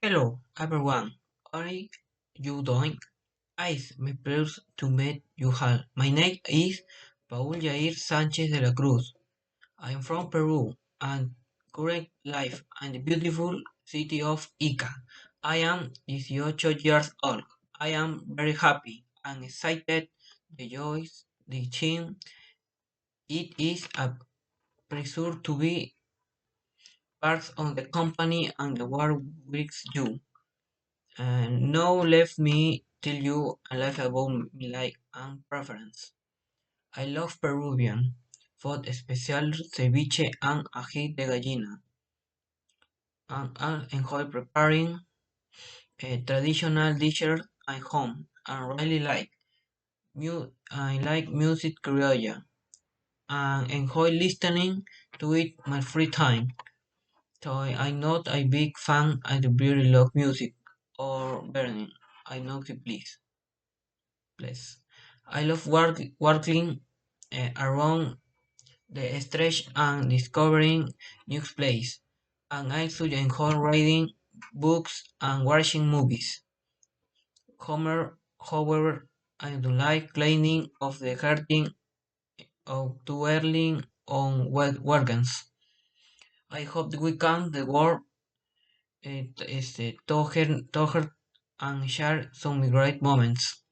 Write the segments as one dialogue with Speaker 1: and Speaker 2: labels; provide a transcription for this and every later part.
Speaker 1: Hello, everyone. How are you doing? It's my pleasure to meet you all. My name is Paul Jair Sanchez de la Cruz. I am from Peru and current life in the beautiful city of Ica. I am 18 years old. I am very happy and excited. The joys, the team. It is a pleasure to be part of the company and the world with you. And now let me tell you a little about my like and preference. I love Peruvian food, especial ceviche and ají de gallina, and I enjoy preparing traditional dishes at home. And really I like music criolla and enjoy listening to it my free time. So I'm not a big fan. I really love music or burning. I know the place. I love working around the stretch and discovering new places. And I also enjoy reading books and watching movies. However, I do like cleaning of the garden or twirling on organs. I hope the weekend the world talk and share some great moments.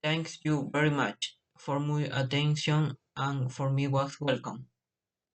Speaker 1: Thanks you very much for my attention and for me was welcome.